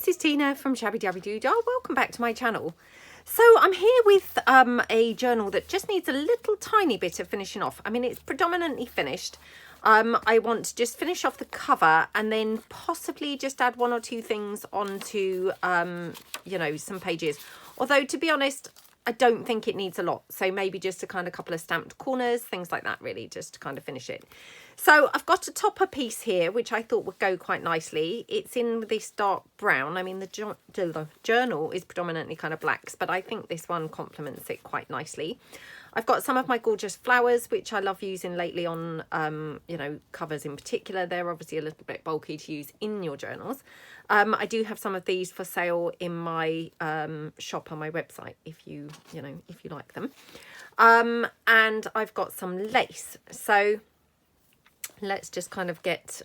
this is Tina from Shabbydabbydoodah. Welcome back to my channel. So I'm here with a journal that just needs a little tiny bit of finishing off. I mean, it's predominantly finished. I want to just finish off the cover and then possibly just add one or two things onto, you know, some pages. Although, to be honest, I don't think it needs a lot. So maybe just a kind of couple of stamped corners, things like that, really, just to kind of finish it. So I've got a topper piece here, which I thought would go quite nicely. It's in this dark brown. I mean, the journal is predominantly kind of blacks, but I think this one complements it quite nicely. I've got some of my gorgeous flowers, which I love using lately on, you know, covers in particular. They're obviously a little bit bulky to use in your journals. I do have some of these for sale in my shop on my website, if you know, if you like them. And I've got some lace. So let's just kind of get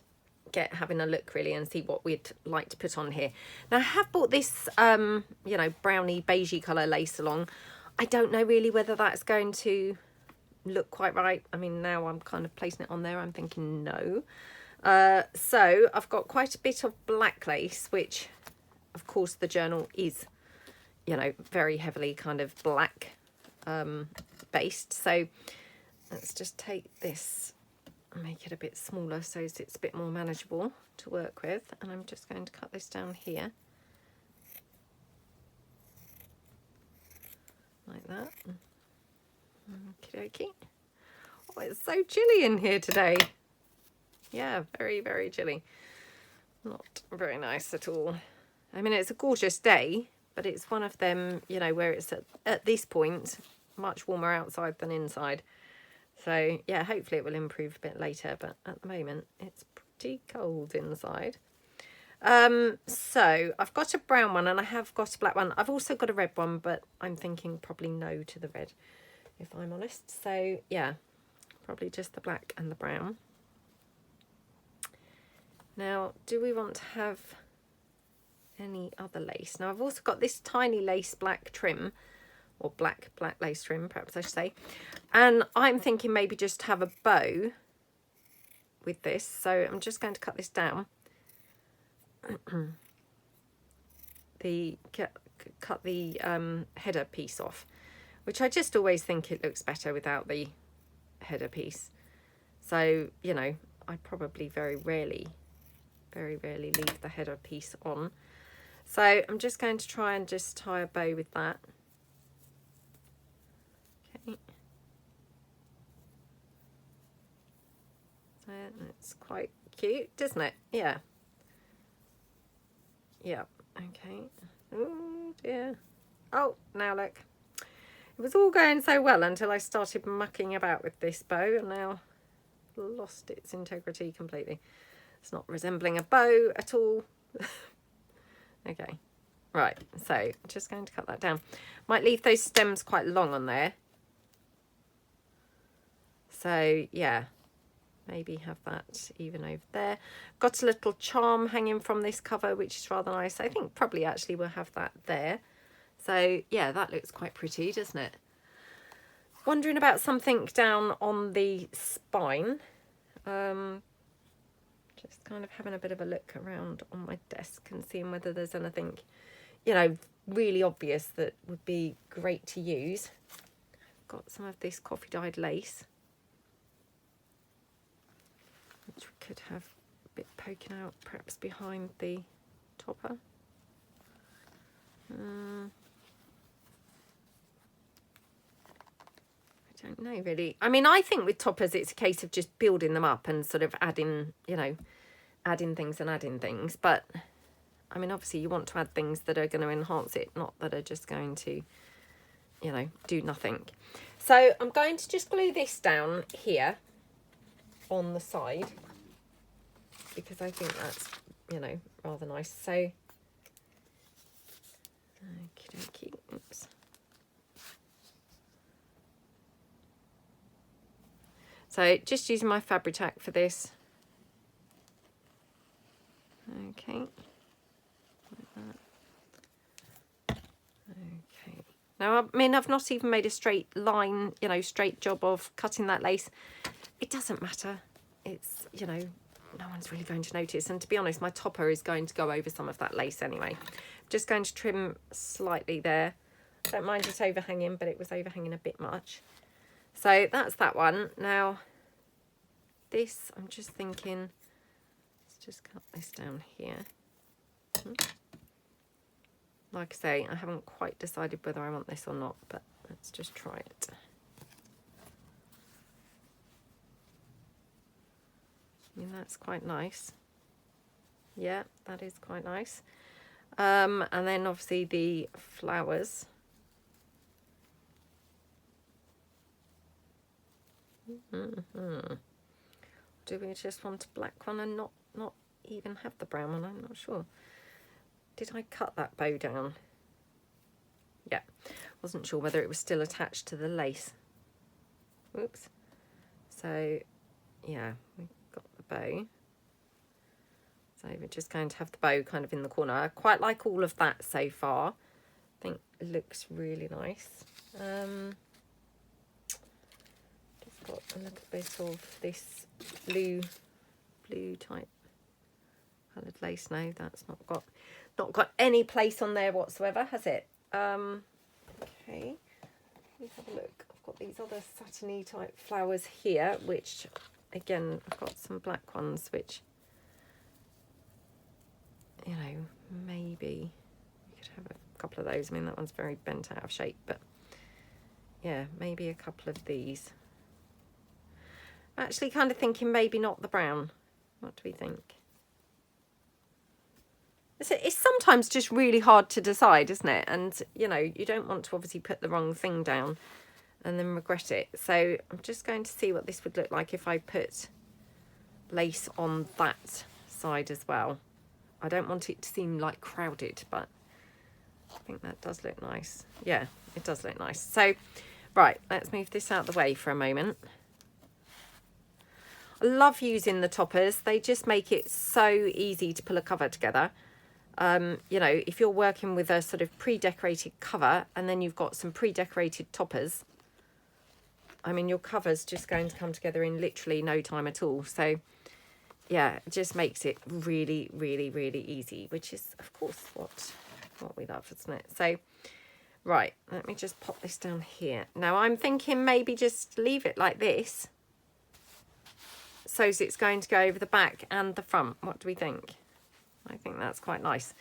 having a look really and see what we'd like to put on here. Now I have bought this, you know, browny beigey colour lace along. I don't know really whether that's going to look quite right. I mean, now I'm kind of placing it on there, I'm thinking no. So I've got quite a bit of black lace, which of course the journal is, you know, very heavily kind of black based. So let's just take this and make it a bit smaller so it's a bit more manageable to work with. And I'm just going to cut this down here. Like that. Okie dokie. Oh, it's so chilly in here today. Yeah, very, very chilly. Not very nice at all. I mean, it's a gorgeous day, but it's one of them, you know, where it's at this point much warmer outside than inside. So yeah, hopefully it will improve a bit later, but at the moment it's pretty cold inside. So I've got a brown one and I have got a black one. I've also got a red one, but I'm thinking probably no to the red, if I'm honest. So yeah, probably just the black and the brown. Now, do we want to have any other lace? Now I've also got this tiny lace black trim, or black lace trim, perhaps I should say. And I'm thinking maybe just have a bow with this. So I'm just going to cut this down. Cut the header piece off, which I just always think it looks better without the header piece. So, you know, I probably very rarely leave the header piece on. So I'm just going to try and just tie a bow with that. Okay. So it's quite cute, doesn't it? Yeah. Yeah, okay. Oh dear. Oh, now look. It was all going so well until I started mucking about with this bow, and now lost its integrity completely. It's not resembling a bow at all. Okay, right, so just going to cut that down. Might leave those stems quite long on there. So yeah, maybe have that even over there. Got a little charm hanging from this cover, which is rather nice. I think probably actually we'll have that there. So yeah, that looks quite pretty, doesn't it? Wondering about something down on the spine. Just kind of having a bit of a look around on my desk and seeing whether there's anything, you know, really obvious that would be great to use. I've got some of this coffee dyed lace, which we could have a bit poking out perhaps behind the topper. I don't know really. I mean, I think with toppers it's a case of just building them up and sort of adding, you know, adding things. But I mean, obviously you want to add things that are going to enhance it, not that are just going to, you know, do nothing. So I'm going to just glue this down here on the side, because I think that's, you know, rather nice. So, okie dokie, oops. So just using my Fabri-Tac for this. Okay. Like that. Okay. Now, I mean, I've not even made a straight line, you know, straight job of cutting that lace. It doesn't matter. It's, you know, no one's really going to notice. And to be honest, my topper is going to go over some of that lace anyway. Just going to trim slightly there. Don't mind it overhanging, but it was overhanging a bit much. So that's that one. Now, this, I'm just thinking, let's just cut this down here. Like I say, I haven't quite decided whether I want this or not, but let's just try it. I mean, that's quite nice. Yeah, that is quite nice. And then obviously the flowers. Do we just want a black one and not even have the brown one? I'm not sure. Did I cut that bow down? Yeah, wasn't sure whether it was still attached to the lace. Whoops. So yeah, we've got the bow. So we're just going to have the bow kind of in the corner. I quite like all of that so far. I think it looks really nice. Just got a little bit of this blue type coloured lace. No, that's not got any place on there whatsoever, has it? Okay, let's have a look. I've got these other satiny type flowers here, which again, I've got some black ones, which, you know, maybe we could have a couple of those. I mean, that one's very bent out of shape, but yeah, maybe a couple of these. Actually kind of thinking maybe not the brown. What do we think? It's sometimes just really hard to decide, isn't it? And, you know, you don't want to obviously put the wrong thing down and then regret it. So I'm just going to see what this would look like if I put lace on that side as well. I don't want it to seem like crowded, but I think that does look nice. Yeah, it does look nice. So, right, let's move this out of the way for a moment. I love using the toppers. They just make it so easy to pull a cover together. You know, if you're working with a sort of pre-decorated cover and then you've got some pre-decorated toppers, I mean, your cover's just going to come together in literally no time at all. So, yeah, it just makes it really, really, really easy, which is, of course, what we love, isn't it? So, right, let me just pop this down here. Now, I'm thinking maybe just leave it like this, so it's going to go over the back and the front. What do we think? I think that's quite nice.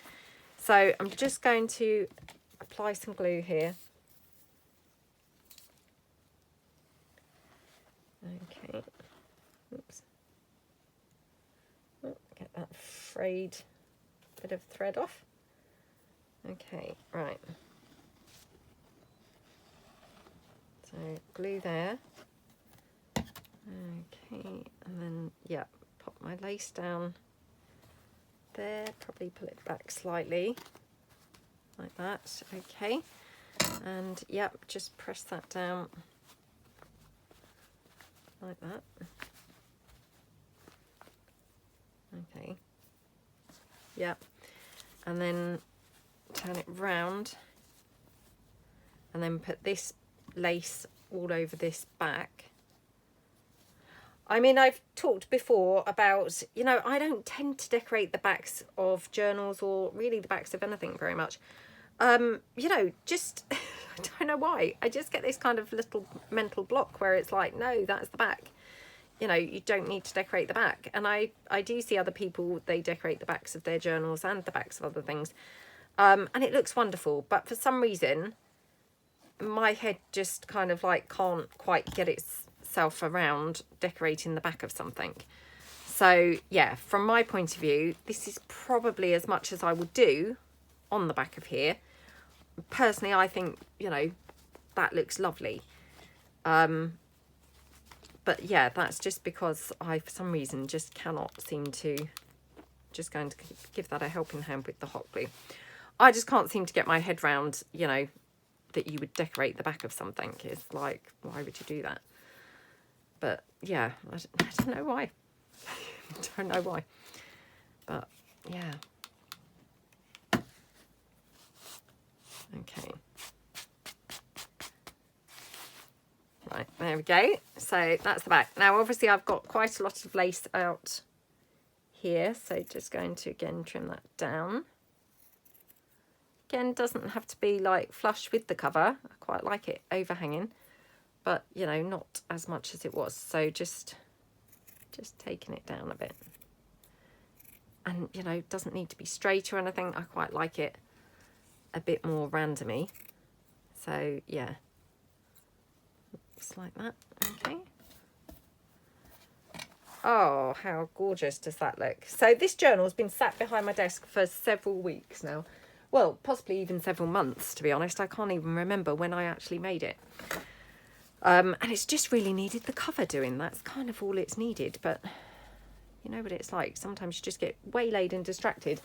So I'm just going to apply some glue here. Okay. Oops. Oh, get that frayed bit of thread off. Okay, right. So glue there. Okay, and then, yeah, pop my lace down there, probably pull it back slightly like that. Okay, and yep, just press that down like that. Okay, yep, and then turn it round and then put this lace all over this back. I mean, I've talked before about, you know, I don't tend to decorate the backs of journals or really the backs of anything very much. You know, just, I don't know why. I just get this kind of little mental block where it's like, no, that's the back. You know, you don't need to decorate the back. And I do see other people, they decorate the backs of their journals and the backs of other things. And it looks wonderful. But for some reason, my head just kind of like can't quite get itself around decorating the back of something. So yeah, from my point of view, this is probably as much as I would do on the back of here. Personally, I think, you know, that looks lovely. But yeah, that's just because I, for some reason, just cannot seem to, just going to give that a helping hand with the hot glue. I just can't seem to get my head round, you know, that you would decorate the back of something. It's like, why would you do that? But yeah, I don't know why. I don't know why. But yeah. Okay. Right, there we go. So that's the back. Now, obviously, I've got quite a lot of lace out here, so just going to again trim that down. Again, doesn't have to be like flush with the cover. I quite like it overhanging, but you know, not as much as it was, so just taking it down a bit. And you know, doesn't need to be straight or anything. I quite like it a bit more randomy, so yeah, just like that. Okay. Oh, how gorgeous does that look? So this journal has been sat behind my desk for several weeks now. Well, possibly even several months, to be honest. I can't even remember when I actually made it. And it's just really needed the cover doing. That's kind of all it's needed. But you know what it's like. Sometimes you just get waylaid and distracted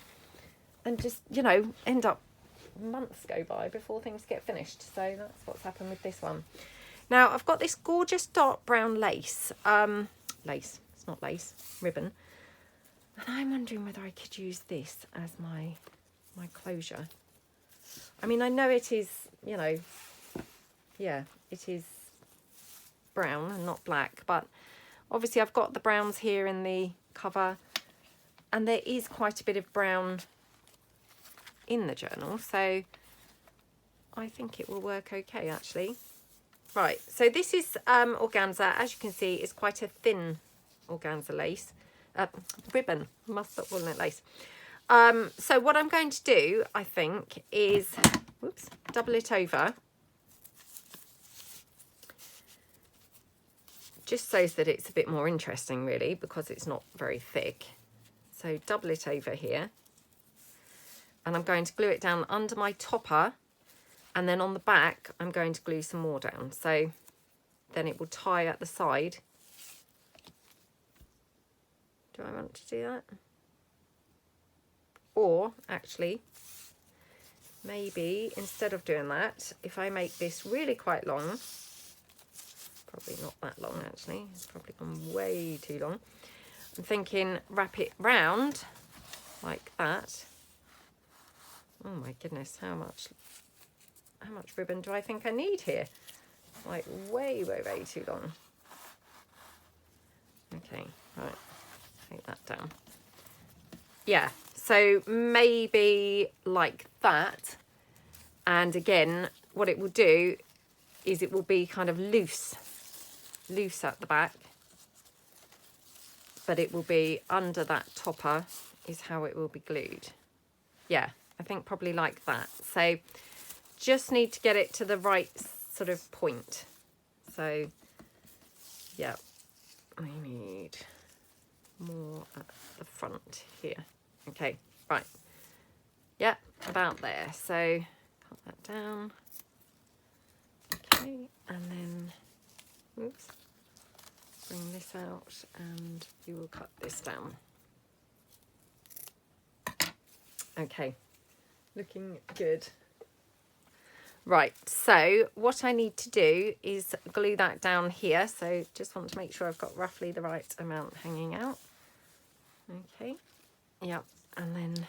and just, you know, end up months go by before things get finished. So that's what's happened with this one. Now, I've got this gorgeous dark brown lace. It's not lace, ribbon. And I'm wondering whether I could use this as my closure. I mean, I know it is, you know, yeah, it is brown and not black, but obviously I've got the browns here in the cover, and there is quite a bit of brown in the journal, so I think it will work okay actually. Right, so this is organza. As you can see, it's quite a thin organza lace, ribbon, must stop calling it lace. So what I'm going to do, I think, is, whoops, double it over, just so that it's a bit more interesting really, because it's not very thick. So double it over here, and I'm going to glue it down under my topper, and then on the back I'm going to glue some more down, so then it will tie at the side. Do I want to do that? Or actually, maybe instead of doing that, if I make this really quite long, probably not that long actually, it's probably gone way too long. I'm thinking wrap it round like that. Oh my goodness, how much ribbon do I think I need here? Like way too long. Okay, right, take that down. Yeah, so maybe like that. And again, what it will do is it will be kind of loose at the back, but it will be under that topper is how it will be glued. Yeah, I think probably like that. So just need to get it to the right sort of point. So yeah, we need more at the front here. Okay, right. Yeah, about there. So cut that down. Okay, and then, oops, bring this out and we will cut this down. Okay, looking good. Right, so what I need to do is glue that down here. So just want to make sure I've got roughly the right amount hanging out. Okay, yep, and then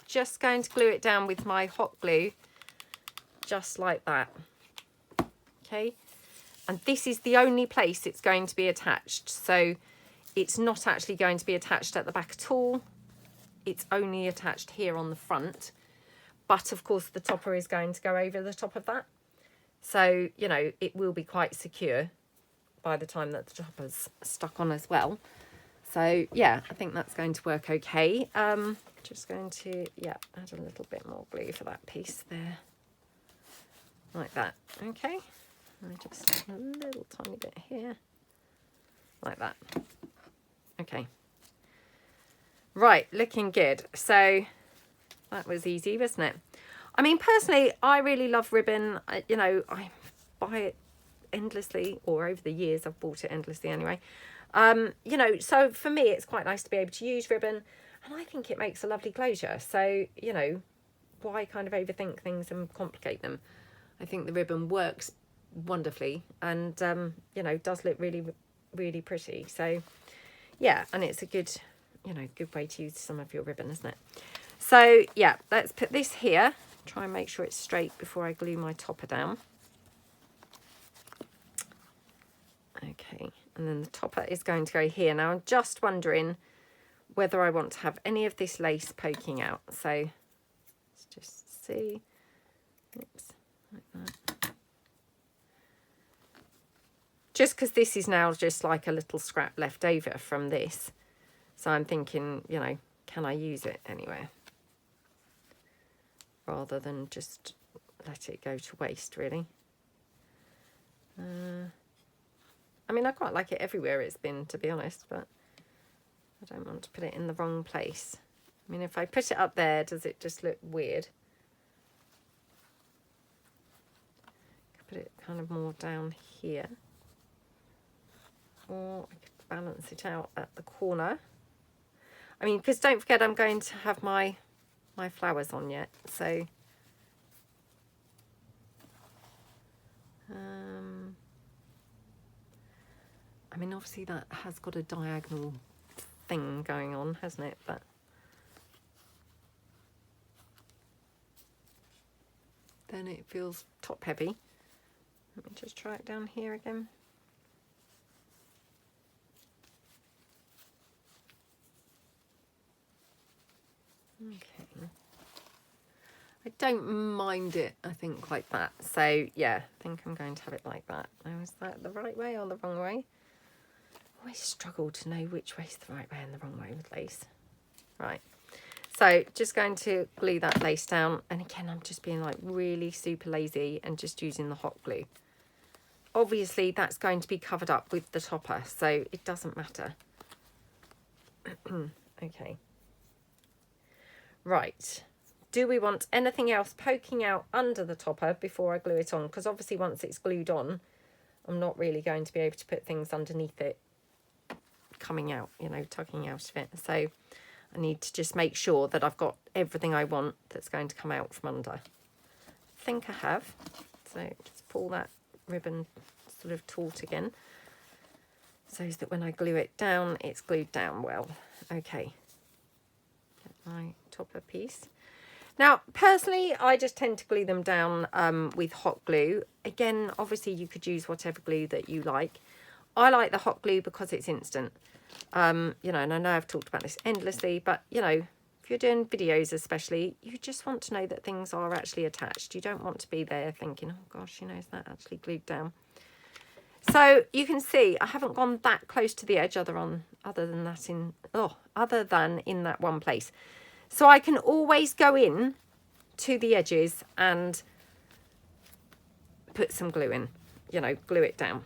just going to glue it down with my hot glue, just like that. Okay, and this is the only place it's going to be attached. So it's not actually going to be attached at the back at all. It's only attached here on the front. But of course the topper is going to go over the top of that. So, you know, it will be quite secure by the time that the topper's stuck on as well. So yeah, I think that's going to work okay. Just going to, yeah, add a little bit more glue for that piece there. Like that, okay. And just a little tiny bit here. Like that. Okay. Right, looking good. So that was easy, wasn't it? I mean, personally, I really love ribbon. You know, I buy it endlessly, or over the years, I've bought it endlessly anyway. You know, so for me, it's quite nice to be able to use ribbon, and I think it makes a lovely closure. So, you know, why kind of overthink things and complicate them? I think the ribbon works wonderfully and, you know, does look really, really pretty. So, yeah, and it's a good, you know, good way to use some of your ribbon, isn't it? So yeah, let's put this here, try and make sure it's straight before I glue my topper down. Okay, and then the topper is going to go here. Now I'm just wondering whether I want to have any of this lace poking out. So let's just see. Oops, like that. Just because this is now just like a little scrap left over from this. So I'm thinking, you know, can I use it anywhere? Rather than just let it go to waste, really. I mean, I quite like it everywhere it's been, to be honest, but I don't want to put it in the wrong place. I mean, if I put it up there, does it just look weird? Put it kind of more down here. Or I could balance it out at the corner. I mean, because don't forget I'm going to have my flowers on yet, so I mean, obviously that has got a diagonal thing going on, hasn't it? But then it feels top heavy. Let me just try it down here again. Okay. I don't mind it, I think, like that. So, yeah, I think I'm going to have it like that. Now, is that the right way or the wrong way? I always struggle to know which way's the right way and the wrong way with lace. Right. So, just going to glue that lace down. And again, I'm just being, like, really super lazy and just using the hot glue. Obviously, that's going to be covered up with the topper, so it doesn't matter. Okay. Right. Do we want anything else poking out under the topper before I glue it on? Because obviously once it's glued on, I'm not really going to be able to put things underneath it coming out, you know, tugging out of it. So I need to just make sure that I've got everything I want that's going to come out from under. I think I have. So just pull that ribbon sort of taut again, so that when I glue it down, it's glued down well. Okay. Get my topper piece. Now, personally, I just tend to glue them down with hot glue. Again, obviously, you could use whatever glue that you like. I like the hot glue because it's instant. You know, and I know I've talked about this endlessly, but, you know, if you're doing videos especially, you just want to know that things are actually attached. You don't want to be there thinking, oh, gosh, you know, is that actually glued down? So you can see I haven't gone that close to the edge other than in that one place. So I can always go in to the edges and put some glue in, you know, glue it down.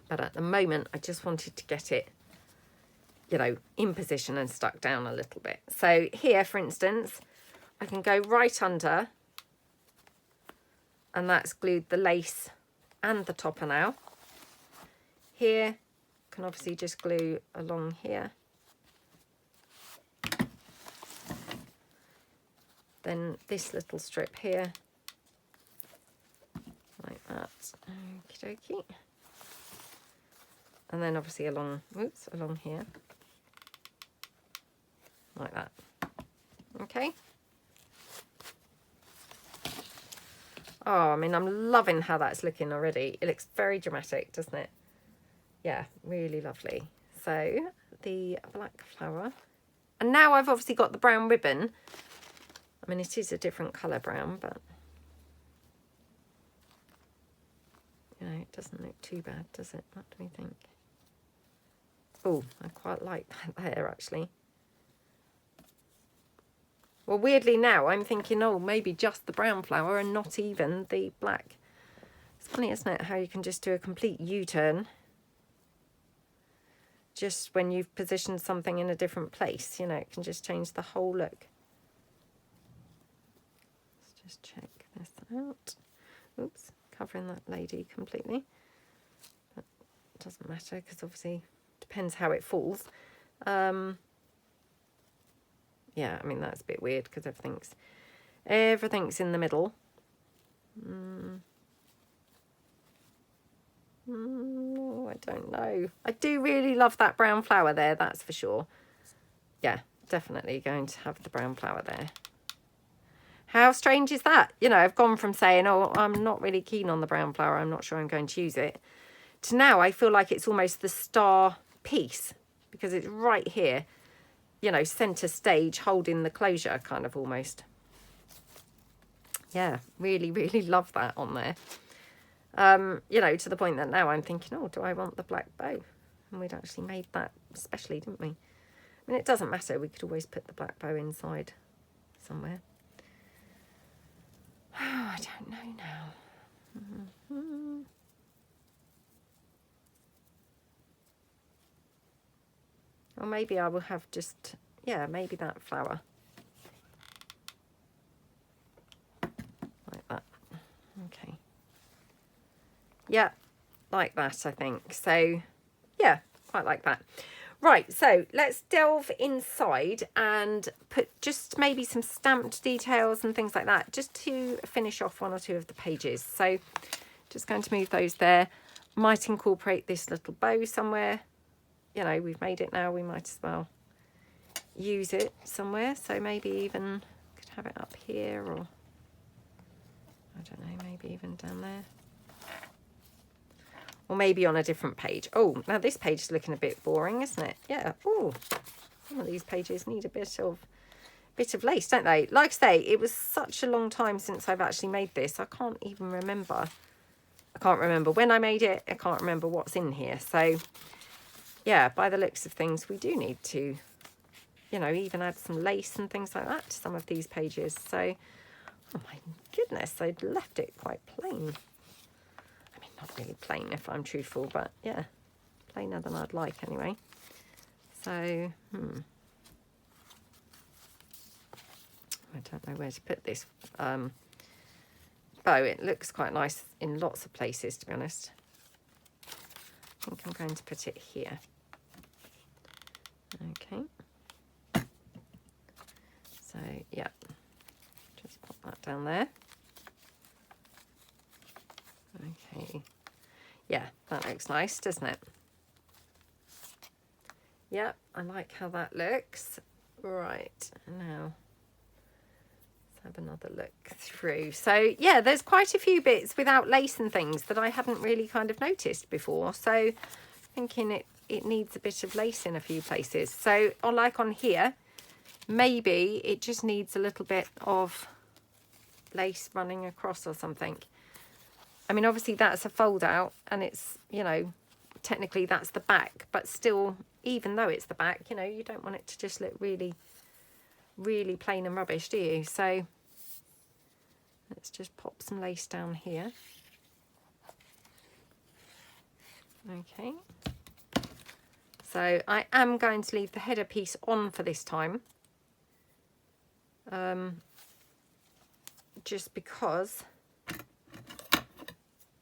But at the moment, I just wanted to get it, you know, in position and stuck down a little bit. So here, for instance, I can go right under, and that's glued the lace and the topper now. Here, I can obviously just glue along here. Then this little strip here, like that. Okie dokie. And then obviously along here, like that. Okay. Oh, I mean, I'm loving how that's looking already. It looks very dramatic, doesn't it? Yeah, really lovely. So the black flower. And now I've obviously got the brown ribbon. I mean, it is a different colour brown, but, you know, it doesn't look too bad, does it? What do we think? Oh, I quite like that there, actually. Well, weirdly now, I'm thinking, oh, maybe just the brown flower and not even the black. It's funny, isn't it, how you can just do a complete U-turn just when you've positioned something in a different place. You know, it can just change the whole look. Let's just check this out. Oops, covering that lady completely. But it doesn't matter because obviously it depends how it falls. Yeah, I mean, that's a bit weird because everything's in the middle. I don't know. I do really love that brown flower there, that's for sure. Yeah, definitely going to have the brown flower there. How strange is that? You know, I've gone from saying, oh, I'm not really keen on the brown flower, I'm not sure I'm going to use it, to now I feel like it's almost the star piece because it's right here, you know, center stage, holding the closure kind of almost. Yeah, really, really love that on there. You know, to the point that now I'm thinking, oh, do I want the black bow? And we'd actually made that specially, didn't we? I mean, it doesn't matter. We could always put the black bow inside somewhere. Oh, I don't know now. Or maybe I will have just, yeah, maybe that flower. Like that. Okay. Yeah, like that, I think. So, yeah, quite like that. Right, so let's delve inside and put just maybe some stamped details and things like that, just to finish off one or two of the pages. So just going to move those there. Might incorporate this little bow somewhere. You know, we've made it now, we might as well use it somewhere. So maybe even could have it up here, or I don't know, maybe even down there. Or maybe on a different page. Oh, now this page is looking a bit boring, isn't it? Yeah. Oh, some of these pages need a bit of lace, don't they? Like I say, it was such a long time since I've actually made this. I can't even remember. I can't remember when I made it. I can't remember what's in here. So, yeah, by the looks of things, we do need to, you know, even add some lace and things like that to some of these pages. So, oh my goodness, I'd left it quite plain. Not really plain if I'm truthful, but yeah, plainer than I'd like anyway. So, I don't know where to put this bow. It looks quite nice in lots of places, to be honest. I think I'm going to put it here. Okay. So, yeah, just pop that down there. Okay, yeah, that looks nice, doesn't it? Yeah, I like how that looks. Right, now let's have another look through. So yeah, there's quite a few bits without lace and things that I hadn't really kind of noticed before. So thinking it needs a bit of lace in a few places. So like on here, maybe it just needs a little bit of lace running across or something. I mean, obviously that's a fold out and it's, you know, technically that's the back, but still, even though it's the back, you know, you don't want it to just look really, really plain and rubbish, do you? So let's just pop some lace down here. Okay. So I am going to leave the header piece on for this time. Just because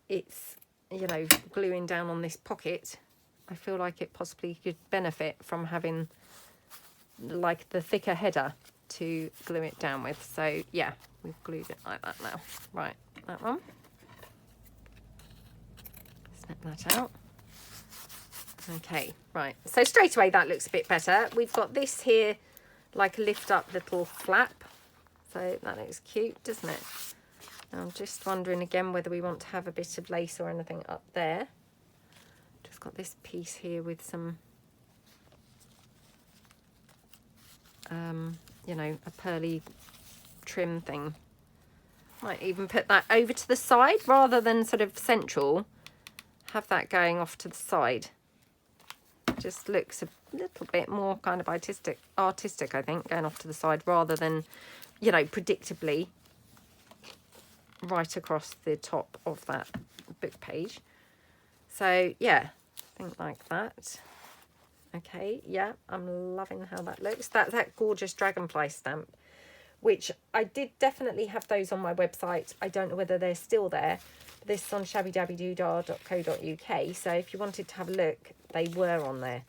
it's, you know, gluing down on this pocket, I feel like it possibly could benefit from having like the thicker header to glue it down with. So yeah, we've glued it like that now. Right, that one. Snip that out. Okay, right. So straight away that looks a bit better. We've got this here like a lift up little flap. So that looks cute, doesn't it? I'm just wondering again whether we want to have a bit of lace or anything up there. Just got this piece here with some, you know, a pearly trim thing. Might even put that over to the side rather than sort of central. Have that going off to the side. Just looks a little bit more kind of artistic, I think, going off to the side rather than, you know, predictably right across the top of that book page. So yeah, I think like that. Okay, yeah, I'm loving how that looks. That gorgeous dragonfly stamp, which I did definitely have those on my website. I don't know whether they're still there. This is on shabbydabbydoodah.co.uk. So if you wanted to have a look, they were on there.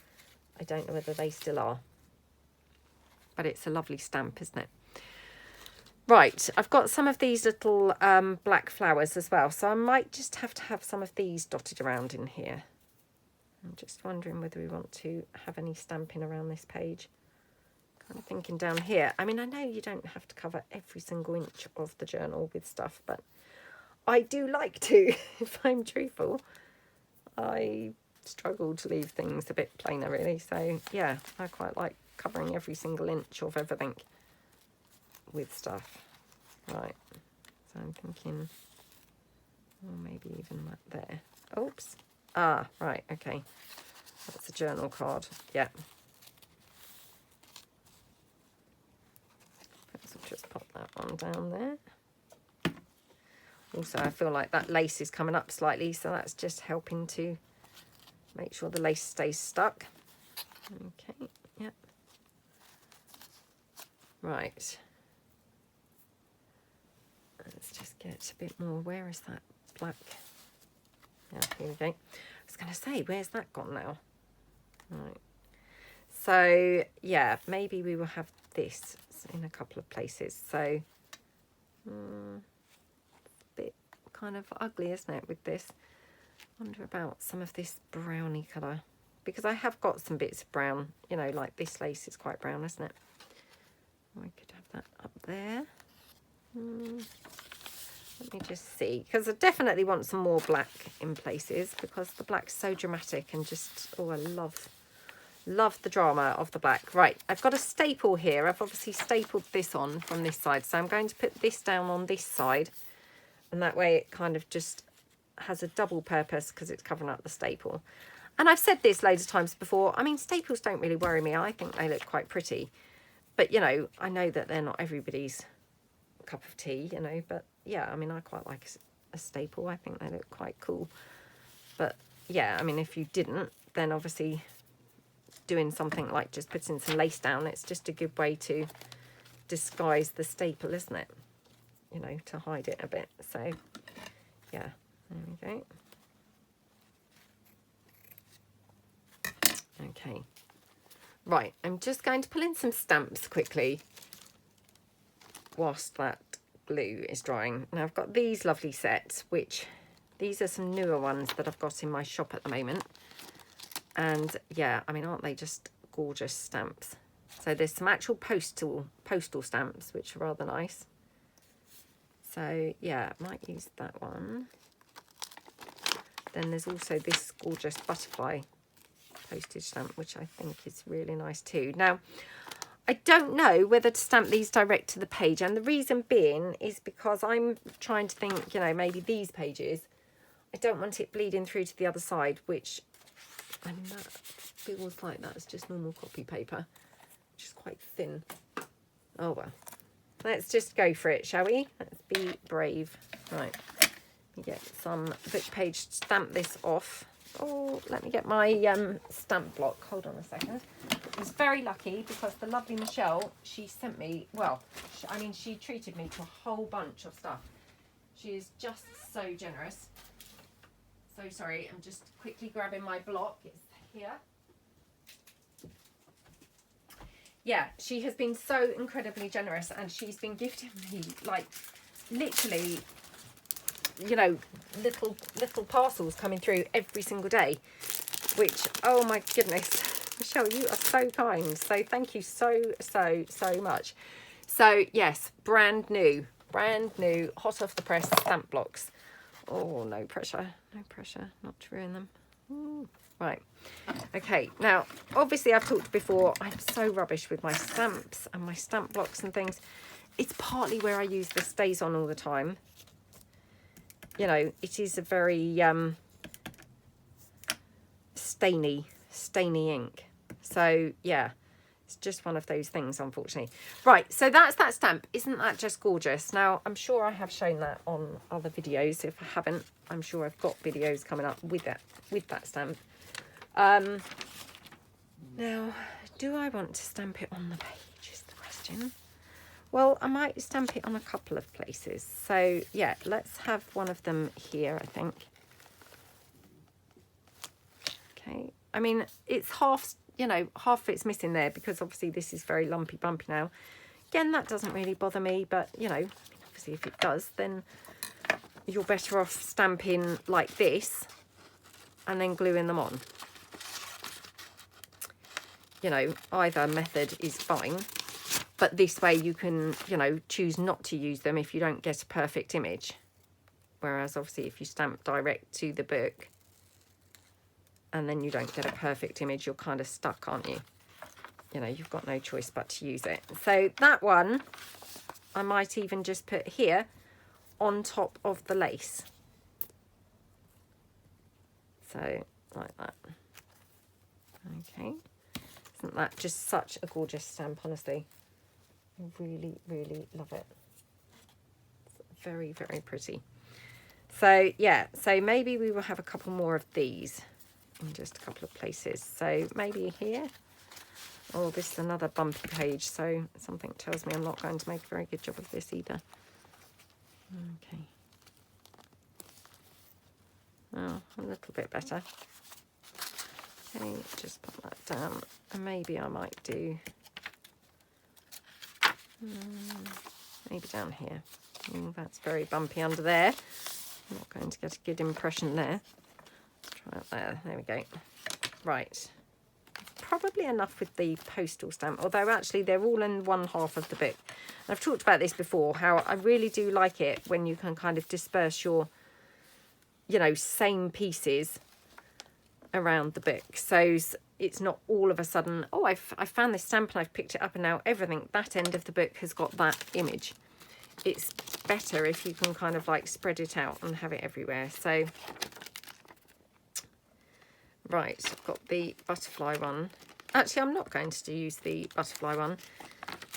I don't know whether they still are. But it's a lovely stamp, isn't it? Right, I've got some of these little black flowers as well, so I might just have to have some of these dotted around in here. I'm just wondering whether we want to have any stamping around this page. Kind of thinking down here. I mean, I know you don't have to cover every single inch of the journal with stuff, but I do like to, if I'm truthful. I struggle to leave things a bit plainer, really. So yeah, I quite like covering every single inch of everything with stuff. Right, so I'm thinking, oh, maybe even that there. Oops. Ah, right, okay. That's a journal card. Yeah. Perhaps I'll just pop that one down there. Also, I feel like that lace is coming up slightly, so that's just helping to make sure the lace stays stuck. Okay, yeah. Right. Let's just get a bit more. Where is that black? Yeah, here we go. I was going to say, where's that gone now? Right. So, yeah, maybe we will have this in a couple of places. So, a bit kind of ugly, isn't it, with this? Wonder about some of this browny colour. Because I have got some bits of brown. You know, like this lace is quite brown, isn't it? I could have that up there. Let me just see, because I definitely want some more black in places, because the black's so dramatic and just, oh, I love the drama of the black. Right, I've got a staple here. I've obviously stapled this on from this side, so I'm going to put this down on this side, and that way it kind of just has a double purpose because it's covering up the staple. And I've said this loads of times before, I mean, staples don't really worry me. I think they look quite pretty, but you know, I know that they're not everybody's cup of tea, you know, but yeah, I mean, I quite like a staple. I think they look quite cool. But yeah, I mean, if you didn't, then obviously doing something like just putting some lace down, it's just a good way to disguise the staple, isn't it? You know, to hide it a bit. So yeah, there we go. Okay, right, I'm just going to pull in some stamps quickly whilst that glue is drying. Now I've got these lovely sets, which these are some newer ones that I've got in my shop at the moment, and yeah, I mean, aren't they just gorgeous stamps? So there's some actual postal stamps, which are rather nice. So yeah, I might use that one. Then there's also this gorgeous butterfly postage stamp, which I think is really nice too. Now I don't know whether to stamp these direct to the page, and the reason being is because I'm trying to think, you know, maybe these pages, I don't want it bleeding through to the other side, which, I mean, that feels like that's just normal copy paper, which is quite thin. Oh well, let's just go for it, shall we? Let's be brave. Right, let me get some book page, stamp this off. Oh, let me get my stamp block. Hold on a second. I was very lucky because the lovely Michelle, she sent me, well, I mean, she treated me to a whole bunch of stuff. She is just so generous. So sorry, I'm just quickly grabbing my block. It's here. Yeah, she has been so incredibly generous, and she's been gifting me, like, literally, you know, little parcels coming through every single day, which, oh my goodness, Michelle, you are so kind. So thank you so much. So yes, brand new, hot off the press stamp blocks. Oh, no pressure, not to ruin them. Ooh. Right, okay, now obviously I've talked before, I'm so rubbish with my stamps and my stamp blocks and things. It's partly where I use the stays on all the time. You know, it is a very stainy ink. So yeah, it's just one of those things, unfortunately. Right, so that's that stamp. Isn't that just gorgeous? Now, I'm sure I have shown that on other videos. If I haven't, I'm sure I've got videos coming up with that stamp. Now, do I want to stamp it on the page is the question. Well, I might stamp it on a couple of places. So yeah, let's have one of them here, I think. Okay, I mean, it's half, you know, half of it's missing there because obviously this is very lumpy bumpy now. Again, that doesn't really bother me, but you know, I mean, obviously if it does, then you're better off stamping like this and then gluing them on. You know, either method is fine. But this way you can, you know, choose not to use them if you don't get a perfect image. Whereas obviously if you stamp direct to the book, and then you don't get a perfect image, you're kind of stuck, aren't you? You know, you've got no choice but to use it. So that one, I might even just put here on top of the lace. So like that. Okay. Isn't that just such a gorgeous stamp, honestly? I really, really love it. It's very, very pretty. So yeah, so maybe we will have a couple more of these in just a couple of places. So maybe here. Oh, this is another bumpy page, so something tells me I'm not going to make a very good job of this either. Okay. Oh, a little bit better. Okay, just put that down. And maybe I might do maybe down here. That's very bumpy under there. I'm not going to get a good impression there. Try it there. There we go. Right. Probably enough with the postal stamp, although actually they're all in one half of the book. And I've talked about this before, how I really do like it when you can kind of disperse your, you know, same pieces around the book. So it's not all of a sudden, oh, I found this stamp and I've picked it up and now everything, that end of the book has got that image. It's better if you can kind of like spread it out and have it everywhere. So, right, I've got the butterfly one. Actually, I'm not going to use the butterfly one.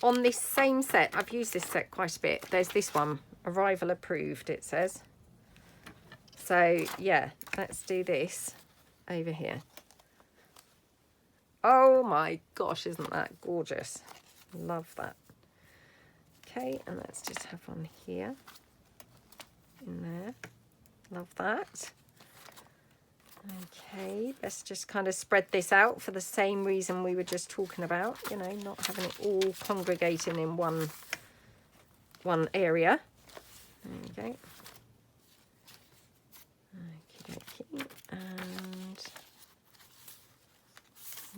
On this same set, I've used this set quite a bit. There's this one, arrival approved, it says. So, yeah, let's do this over here. Oh my gosh, isn't that gorgeous? Love that. Okay, and let's just have one here. In there. Love that. Okay, let's just kind of spread this out for the same reason we were just talking about, you know, not having it all congregating in one area. There you go. Okie dokie. And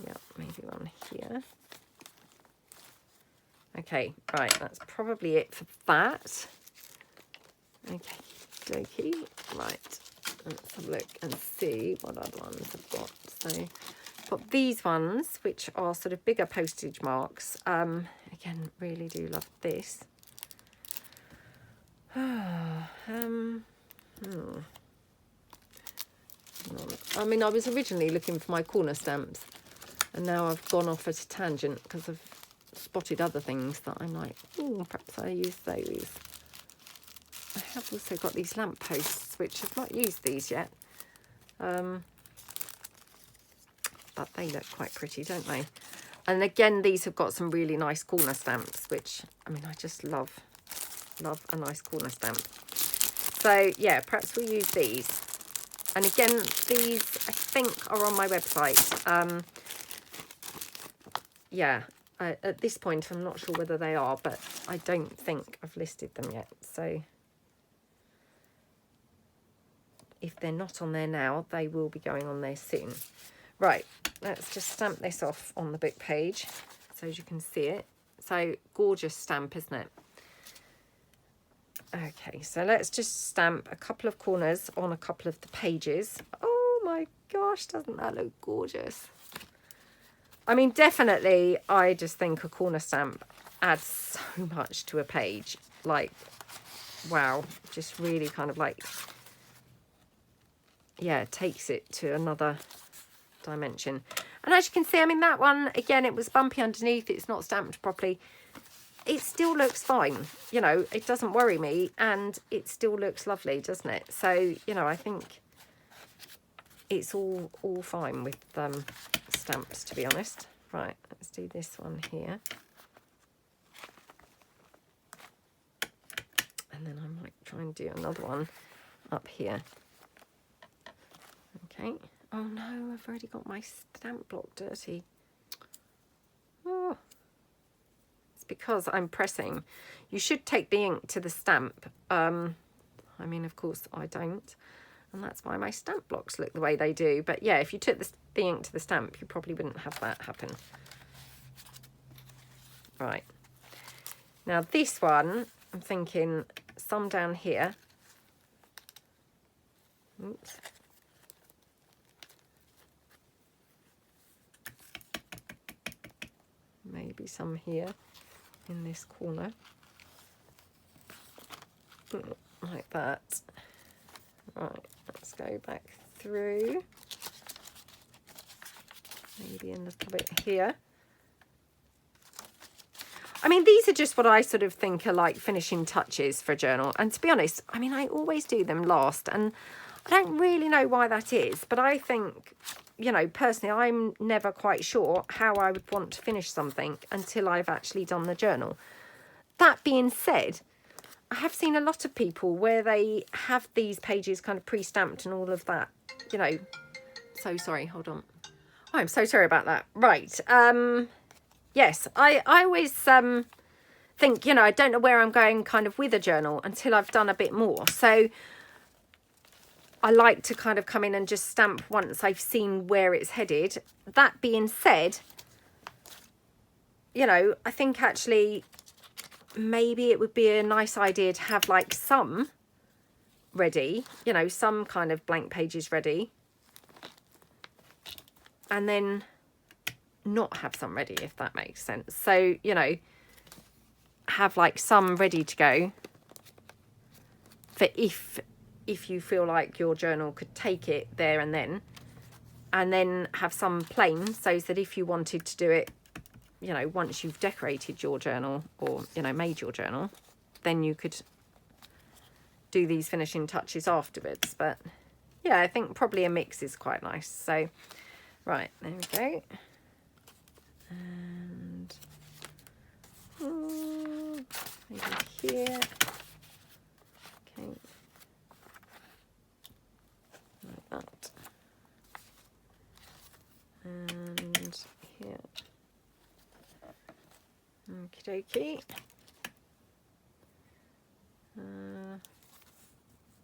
yeah, maybe one here. Okay, right, that's probably it for that. Okay, dokie. Right, let's have a look and see what other ones I've got. So I've got these ones, which are sort of bigger postage marks. Again, really do love this. I mean, I was originally looking for my corner stamps, and now I've gone off at a tangent because I've spotted other things that I'm like, oh, perhaps I use those. I have also got these lamp posts, which I've not used these yet. But they look quite pretty, don't they? And again, these have got some really nice corner stamps, which, I mean, I just love a nice corner stamp. So, yeah, perhaps we'll use these. And again, these, I think, are on my website. Yeah, at this point, I'm not sure whether they are, but I don't think I've listed them yet. So if they're not on there now, they will be going on there soon. Right, let's just stamp this off on the book page so as you can see it. So gorgeous stamp, isn't it? Okay, so let's just stamp a couple of corners on a couple of the pages. Oh my gosh, doesn't that look gorgeous? I mean, definitely, I just think a corner stamp adds so much to a page. Like, wow, just really kind of like, yeah, takes it to another dimension. And as you can see, I mean, that one, again, it was bumpy underneath. It's not stamped properly. It still looks fine. You know, it doesn't worry me, and it still looks lovely, doesn't it? So, you know, I think it's all fine with stamps, to be honest. Right, let's do this one here. And then I might try and do another one up here. Okay. Oh no, I've already got my stamp block dirty. Oh. It's because I'm pressing. You should take the ink to the stamp. I mean, of course, I don't. And that's why my stamp blocks look the way they do. But yeah, if you took the ink to the stamp, you probably wouldn't have that happen. Right. Now this one, I'm thinking some down here. Oops. maybe some here in this corner. Like that. Right, let's go back through. Maybe a little bit here. I mean, these are just what I sort of think are like finishing touches for a journal. And to be honest, I mean, I always do them last. And I don't really know why that is. But I think, you know, personally, I'm never quite sure how I would want to finish something until I've actually done the journal. That being said, I have seen a lot of people where they have these pages kind of pre-stamped and all of that, you know. So sorry, hold on. Oh, I'm so sorry about that. Right. Yes, I always think, you know, I don't know where I'm going kind of with a journal until I've done a bit more. So I like to kind of come in and just stamp once I've seen where it's headed. That being said, you know, I think actually maybe it would be a nice idea to have like some ready, you know, some kind of blank pages ready. And then not have some ready, if that makes sense. So, you know, have like some ready to go for if you feel like your journal could take it there and then have some plain, so that if you wanted to do it, you know, once you've decorated your journal or, you know, made your journal, then you could do these finishing touches afterwards. But yeah, I think probably a mix is quite nice. So right, there we go. And maybe here. Okay. Like that. And here. Okie dokie.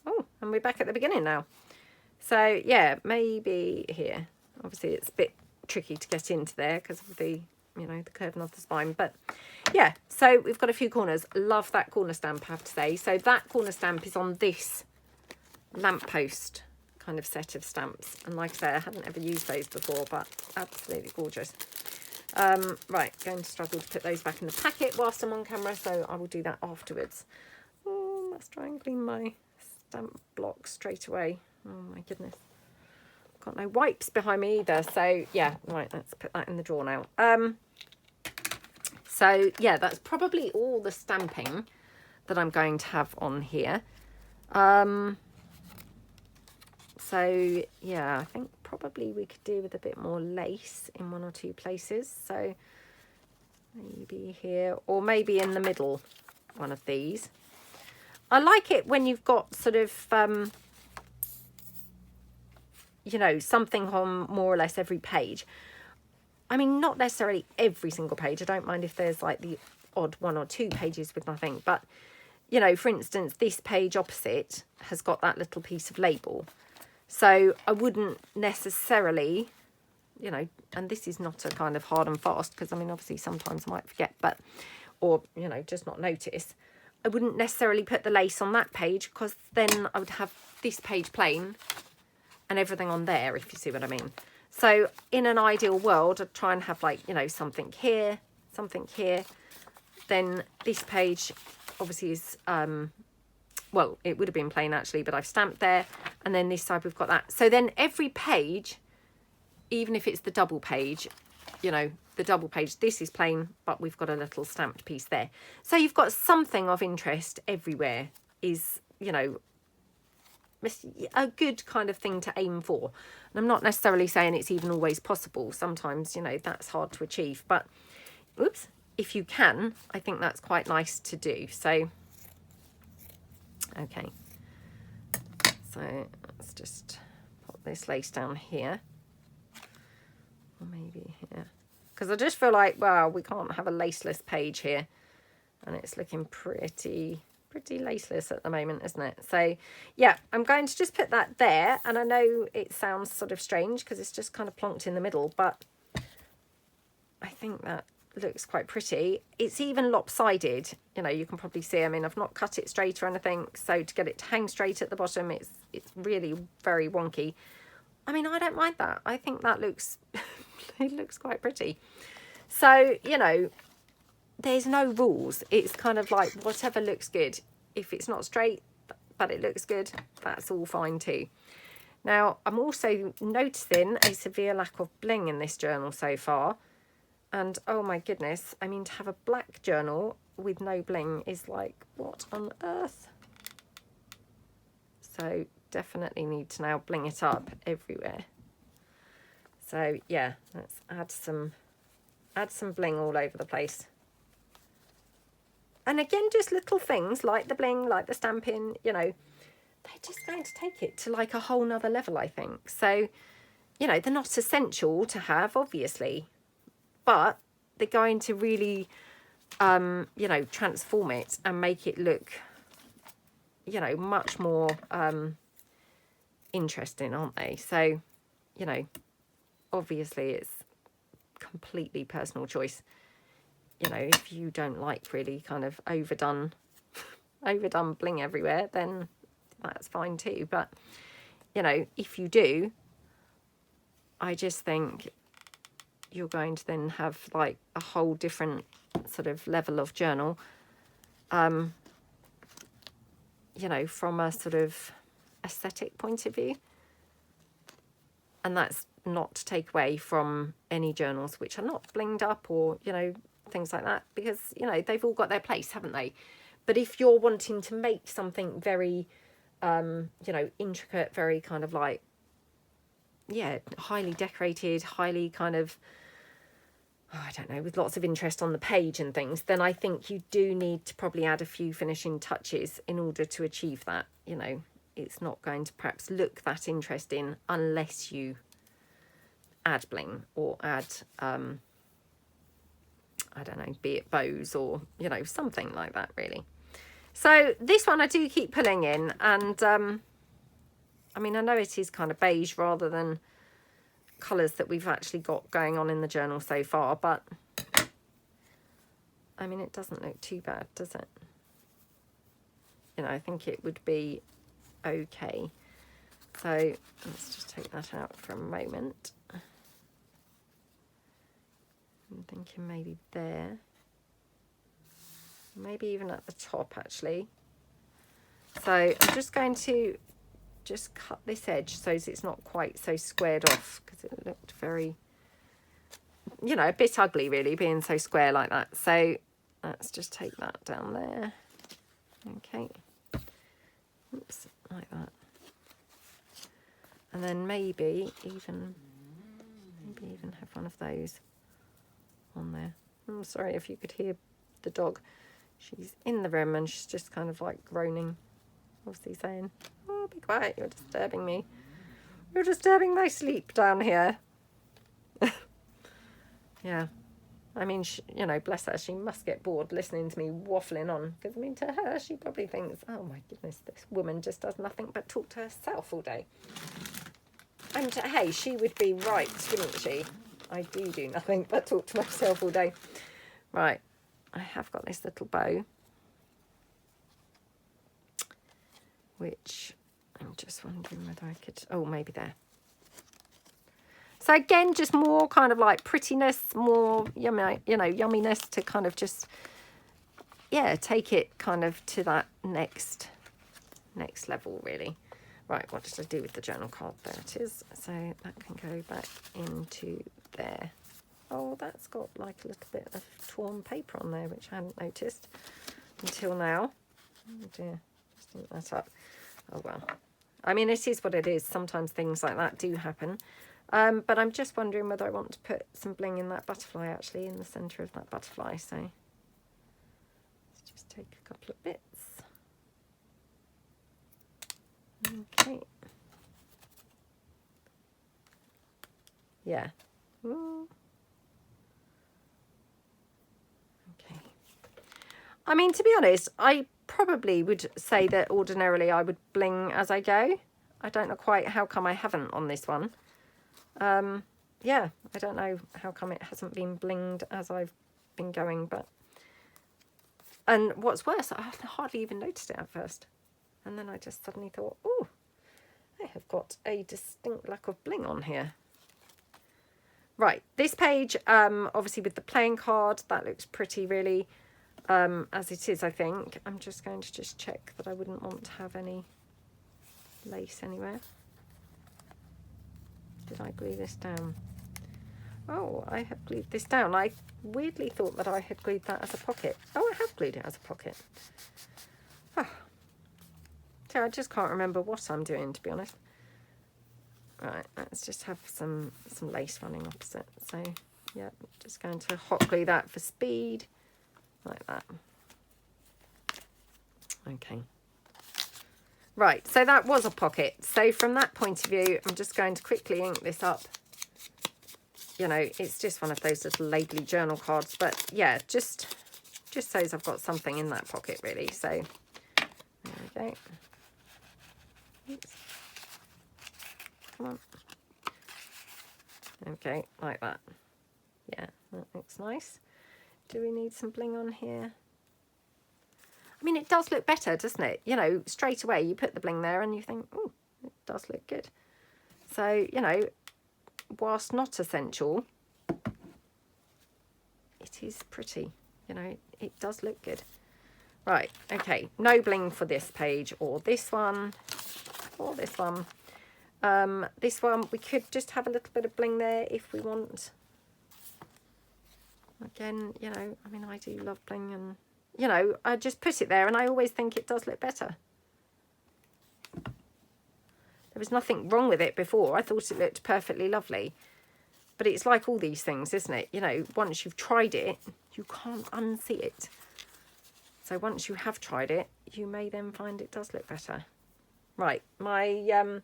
Oh, and we're back at the beginning now. So yeah, maybe here. Obviously it's a bit tricky to get into there because of the, you know, the curving of the spine, but yeah, so we've got a few corners. Love that corner stamp, I have to say. So that corner stamp is on this lamppost kind of set of stamps, and like I say, I hadn't ever used those before, but absolutely gorgeous. Right, going to struggle to put those back in the packet whilst I'm on camera, so I will do that afterwards. Oh, that's strangling my stamp block straight away. Oh my goodness. Got no wipes behind me either, so yeah, right, let's put that in the drawer now. So yeah, that's probably all the stamping that I'm going to have on here. So yeah, I think probably we could do with a bit more lace in one or two places. So maybe here, or maybe in the middle, one of these. I like it when you've got sort of you know, something on more or less every page. I mean, not necessarily every single page. I don't mind if there's like the odd one or two pages with nothing. But, you know, for instance, this page opposite has got that little piece of label. So I wouldn't necessarily, you know, and this is not a kind of hard and fast, because, I mean, obviously sometimes I might forget, but, or, you know, just not notice. I wouldn't necessarily put the lace on that page, because then I would have this page plain and everything on there, if you see what I mean. So in an ideal world, I'd try and have like, you know, something here. Then this page obviously is, well, it would have been plain actually, but I've stamped there. And then this side we've got that. So then every page, even if it's the double page, you know, the double page, this is plain, but we've got a little stamped piece there. So you've got something of interest everywhere is, you know, a good kind of thing to aim for. And I'm not necessarily saying it's even always possible. Sometimes, you know, that's hard to achieve, but oops, if you can, I think that's quite nice to do. So okay, so let's just put this lace down here, or maybe here, because I just feel like, well, we can't have a laceless page here, and it's looking pretty laceless at the moment, isn't it? So yeah, I'm going to just put that there, and I know it sounds sort of strange because it's just kind of plonked in the middle, but I think that looks quite pretty. It's even lopsided, you know, you can probably see. I mean, I've not cut it straight or anything, so to get it to hang straight at the bottom, it's really very wonky. I mean, I don't mind that. I think that looks it looks quite pretty. So, you know, there's no rules. It's kind of like whatever looks good. If it's not straight, but it looks good, that's all fine too. Now, I'm also noticing a severe lack of bling in this journal so far. And oh my goodness, I mean, to have a black journal with no bling is like, what on earth? So definitely need to now bling it up everywhere. So yeah, let's add some bling all over the place. And again, just little things like the bling, like the stamping, you know, they're just going to take it to like a whole nother level, I think. So, you know, they're not essential to have, obviously, but they're going to really, you know, transform it and make it look, you know, much more interesting, aren't they? So, you know, obviously it's completely personal choice. You know, if you don't like really kind of overdone bling everywhere, then that's fine too. But, you know, if you do, I just think you're going to then have like a whole different sort of level of journal, you know, from a sort of aesthetic point of view. And that's not to take away from any journals which are not blinged up or, you know, things like that, because, you know, they've all got their place, haven't they? But if you're wanting to make something very, you know, intricate, very kind of like, yeah, highly decorated, highly kind of, oh, I don't know, with lots of interest on the page and things, then I think you do need to probably add a few finishing touches in order to achieve that. You know, it's not going to perhaps look that interesting unless you add bling or add, I don't know, be it bows or, you know, something like that, really. So this one I do keep pulling in, and I mean, I know it is kind of beige rather than colours that we've actually got going on in the journal so far, but I mean, it doesn't look too bad, does it? You know, I think it would be okay. So let's just take that out for a moment. I'm thinking maybe there, maybe even at the top actually. So I'm just going to just cut this edge so it's not quite so squared off, because it looked very, you know, a bit ugly really being so square like that. So let's just take that down there. Okay, oops, like that. And then maybe even have one of those on there. I'm sorry if you could hear the dog. She's in the room and she's just kind of like groaning, obviously saying, oh, be quiet, you're disturbing me. You're disturbing my sleep down here. Yeah. I mean, you know, bless her, she must get bored listening to me waffling on. Because, I mean, to her, she probably thinks, oh my goodness, this woman just does nothing but talk to herself all day. And hey, she would be right, wouldn't she? I do nothing but talk to myself all day. Right, I have got this little bow, which I'm just wondering whether I could, oh, maybe there. So again, just more kind of like prettiness, more yummy, you know, yumminess to kind of just, yeah, take it kind of to that next level, really. Right, what did I do with the journal card? There it is. So that can go back into there. Oh, that's got like a little bit of torn paper on there, which I hadn't noticed until now. Oh dear, just didn't that up. Oh well. I mean, it is what it is. Sometimes things like that do happen. But I'm just wondering whether I want to put some bling in that butterfly, actually, in the centre of that butterfly. So let's just take a couple of bits. Okay. Yeah. Ooh. Okay. I mean, to be honest, I probably would say that ordinarily I would bling as I go. I don't know quite how come I haven't on this one. Yeah, I don't know how come it hasn't been blinged as I've been going, but... And what's worse, I hardly even noticed it at first. And then I just suddenly thought, oh, I have got a distinct lack of bling on here. Right, this page, obviously with the playing card, that looks pretty really, as it is, I think. I'm just going to just check that I wouldn't want to have any lace anywhere. Did I glue this down? Oh, I have glued this down. I weirdly thought that I had glued that as a pocket. Oh, I have glued it as a pocket. Oh. So I just can't remember what I'm doing, to be honest. Right, let's just have some lace running opposite. So, yeah, just going to hot glue that for speed, like that. Okay. Right, so that was a pocket. So from that point of view, I'm just going to quickly ink this up. You know, it's just one of those little labelly journal cards, but yeah, just shows I've got something in that pocket, really. So there we go. Oops. Come on. Okay, like that. Yeah, that looks nice. Do we need some bling on here? I mean, it does look better, doesn't it? You know, straight away you put the bling there and you think, oh, it does look good. So, you know, whilst not essential, it is pretty. You know, it does look good. Right, okay, no bling for this page or this one or this one. This one, we could just have a little bit of bling there if we want. Again, you know, I mean, I do love bling, and, you know, I just put it there and I always think it does look better. There was nothing wrong with it before. I thought it looked perfectly lovely. But it's like all these things, isn't it? You know, once you've tried it, you can't unsee it. So once you have tried it, you may then find it does look better. Right, my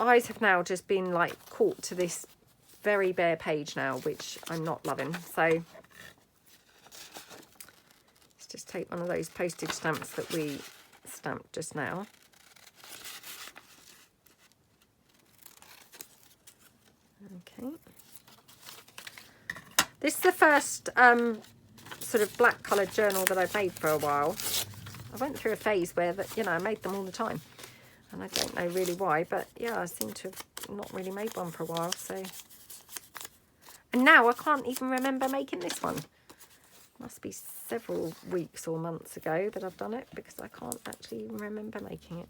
eyes have now just been like caught to this very bare page now, which I'm not loving. So let's just take one of those postage stamps that we stamped just now. Okay. This is the first sort of black coloured journal that I've made for a while. I went through a phase where, that, you know, I made them all the time. And I don't know really why, but yeah, I seem to have not really made one for a while. So, and now I can't even remember making this one. Must be several weeks or months ago that I've done it, because I can't actually even remember making it.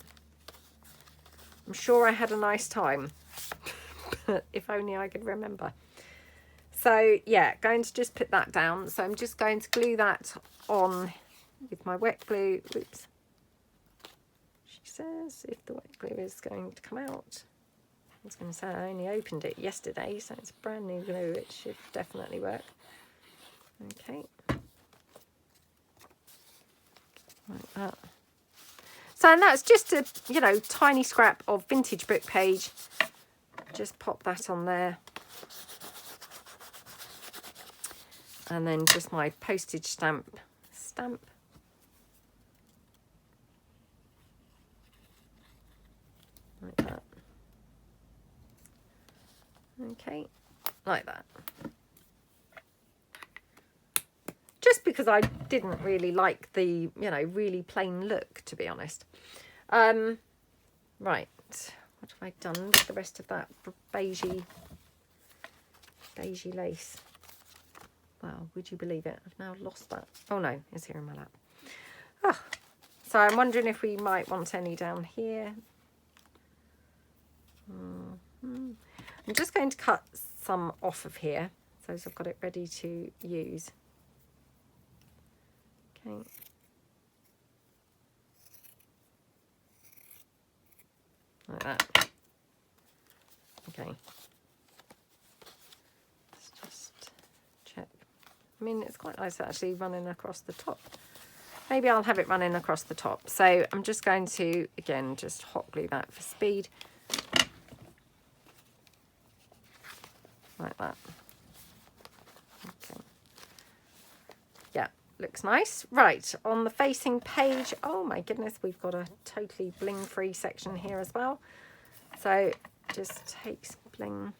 I'm sure I had a nice time, but if only I could remember. So yeah, going to just put that down. So I'm just going to glue that on with my wet glue. Oops. She says if the wet glue is going to come out. I was going to say I only opened it yesterday, so it's brand new glue. It should definitely work. Okay. Like that. So, and that's just a, you know, tiny scrap of vintage book page. Just pop that on there. And then just my postage stamp. Like that. Okay, like that. Just because I didn't really like the, you know, really plain look, to be honest. Right, what have I done with the rest of that beigey lace? Well, would you believe it? I've now lost that. Oh no, it's here in my lap. Oh, so I'm wondering if we might want any down here. I'm just going to cut some off of here, so I've got it ready to use. Okay. Like that. Okay. Let's just check. I mean, it's quite nice actually running across the top. Maybe I'll have it running across the top. So I'm just going to, again, just hot glue that for speed. Like that. Okay. Yeah, looks nice. Right, on the facing page, oh my goodness, we've got a totally bling-free section here as well. So just take some bling.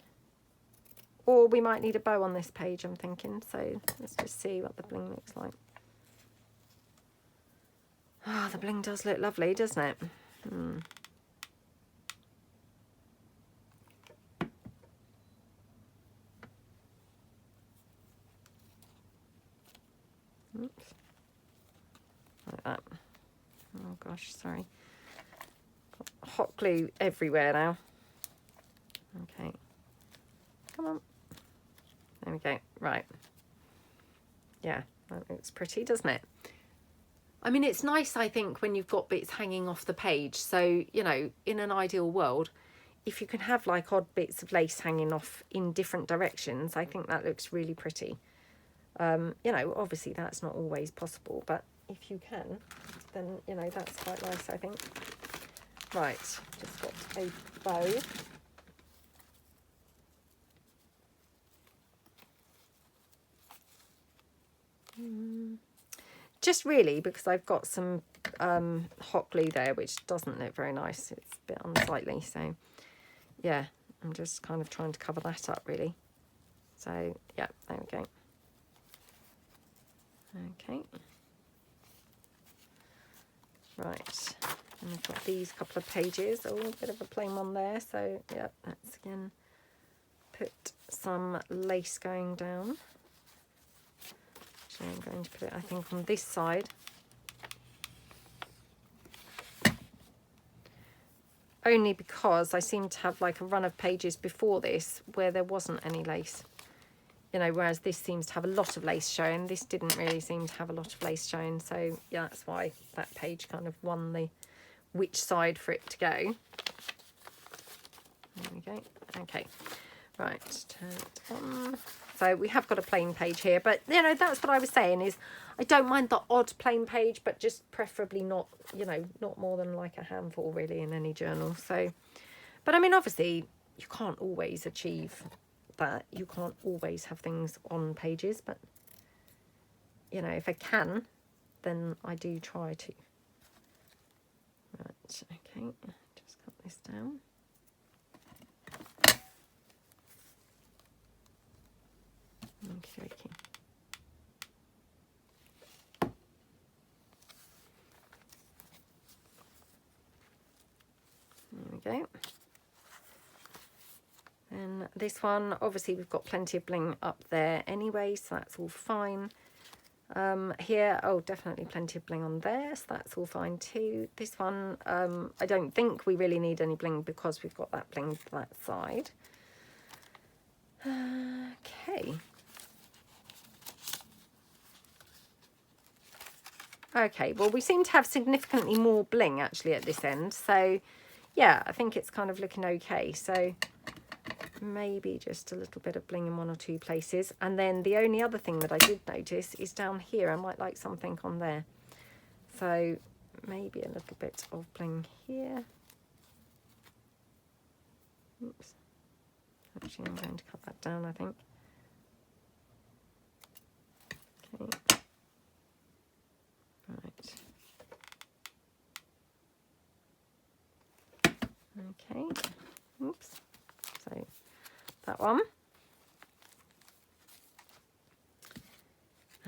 Or we might need a bow on this page, I'm thinking. So let's just see what the bling looks like. Ah, oh, the bling does look lovely, doesn't it? gosh, sorry. Got hot glue everywhere now. Okay. Come on. There we go. Right. Yeah, that looks pretty, doesn't it? I mean, it's nice, I think, when you've got bits hanging off the page. So, you know, in an ideal world, if you can have like odd bits of lace hanging off in different directions, I think that looks really pretty. You know, obviously that's not always possible, but if you can, then, you know, that's quite nice, I think. Right, just got a bow. Just really because I've got some hot glue there, which doesn't look very nice. It's a bit unsightly, so yeah, I'm just kind of trying to cover that up really. So yeah, there we go. Okay. Right, and I've got these couple of pages. Oh, a bit of a plain one there. So yeah, let's again put some lace going down. So I'm going to put it, I think, on this side. Only because I seem to have like a run of pages before this where there wasn't any lace. You know, whereas this seems to have a lot of lace showing. This didn't really seem to have a lot of lace showing. So yeah, that's why that page kind of won the which side for it to go. There we go. Okay. Right, turn it on. So we have got a plain page here, but you know, that's what I was saying is I don't mind the odd plain page, but just preferably not, you know, not more than like a handful really in any journal. So, but I mean, obviously you can't always achieve that. You can't always have things on pages, but you know, if I can, then I do try to. Right, okay, just cut this down. Okay. There we go. And this one, obviously we've got plenty of bling up there anyway, so that's all fine. Here, oh, definitely plenty of bling on there, so that's all fine too. This one, I don't think we really need any bling because we've got that bling to that side. Okay. Okay, well, we seem to have significantly more bling actually at this end. So, yeah, I think it's kind of looking okay. So, maybe just a little bit of bling in one or two places. And then the only other thing that I did notice is down here. I might like something on there. So, maybe a little bit of bling here. Oops. Actually, I'm going to cut that down, I think. Okay. Right. Okay. Oops. So that one.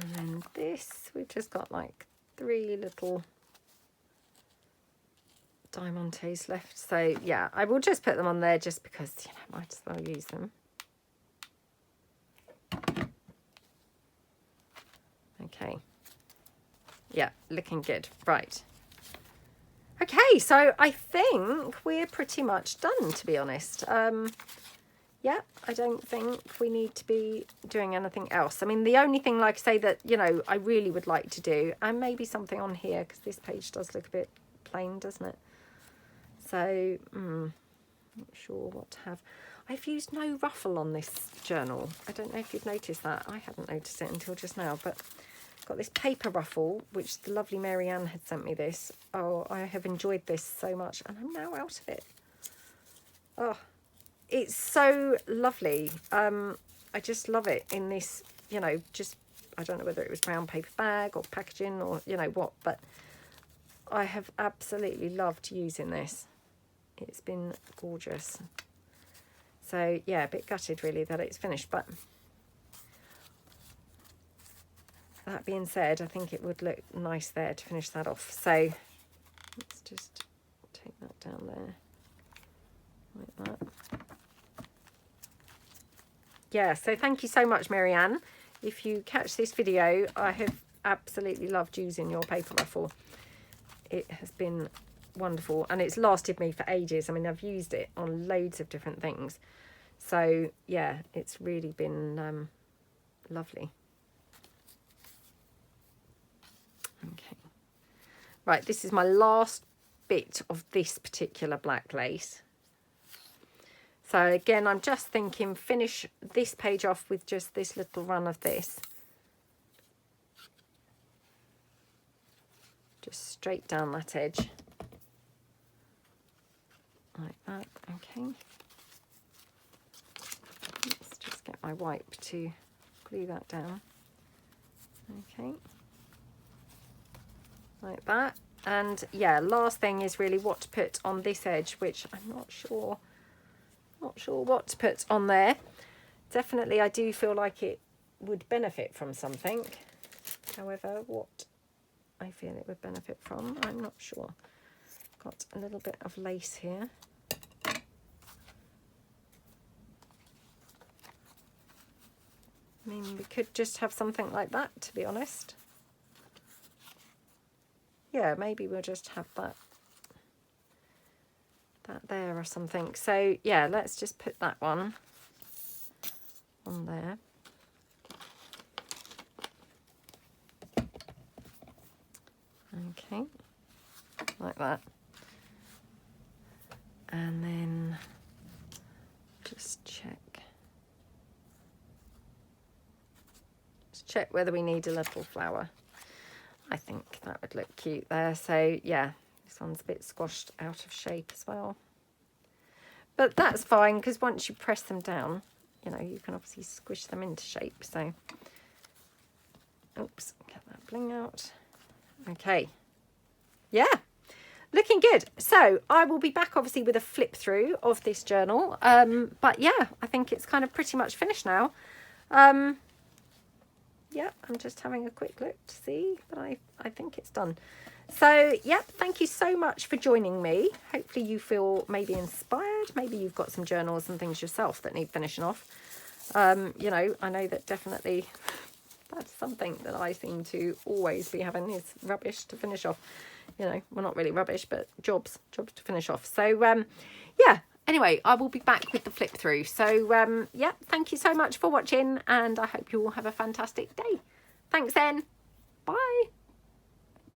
And then this, we've just got like 3 little Varimontes left. So yeah, I will just put them on there just because, you know, might as well use them. Okay. Yeah, looking good. Right. Okay, so I think we're pretty much done, to be honest. Yeah, I don't think we need to be doing anything else. I mean, the only thing, like I say, that, you know, I really would like to do, and maybe something on here, because this page does look a bit plain, doesn't it? So, not sure what to have. I've used no ruffle on this journal. I don't know if you've noticed that. I hadn't noticed it until just now, but got this paper ruffle, which the lovely Marianne had sent me this. Oh, I have enjoyed this so much, and I'm now out of it. Oh, it's so lovely. I just love it in this, you know, just, I don't know whether it was brown paper bag or packaging or, you know what, but I have absolutely loved using this. It's been gorgeous. So yeah, a bit gutted really that it's finished, but that being said, I think it would look nice there to finish that off. So let's just take that down there like that. Yeah, so thank you so much, Marianne. If you catch this video, I have absolutely loved using your paper ruffle. it has been wonderful, and it's lasted me for ages. I mean, I've used it on loads of different things. So yeah, it's really been lovely. Okay. Right, this is my last bit of this particular black lace. So again, I'm just thinking finish this page off with just this little run of this. Just straight down that edge. Like that, okay. Let's just get my wipe to glue that down. Okay. Like that. And yeah, last thing is really what to put on this edge, which I'm not sure what to put on there. Definitely I do feel like it would benefit from something. However, what I feel it would benefit from, I'm not sure. Got a little bit of lace here. I mean, we could just have something like that, to be honest. Yeah, maybe we'll just have that there or something. So yeah, let's just put that one on there. Okay, like that. And then just check whether we need a little flower. I think that would look cute there. So yeah, this one's a bit squashed out of shape as well. But that's fine, because once you press them down, you know, you can obviously squish them into shape. So, oops, get that bling out. Okay. Yeah, looking good. So I will be back obviously with a flip through of this journal. But yeah, I think it's kind of pretty much finished now. Yeah, I'm just having a quick look to see, but I think it's done. So yeah, thank you so much for joining me. Hopefully you feel maybe inspired. Maybe you've got some journals and things yourself that need finishing off. You know, I know that definitely that's something that I seem to always be having, is rubbish to finish off. You know, well, not really rubbish, but jobs to finish off. So yeah, anyway, I will be back with the flip through. So yeah, thank you so much for watching, and I hope you all have a fantastic day. Thanks then. Bye.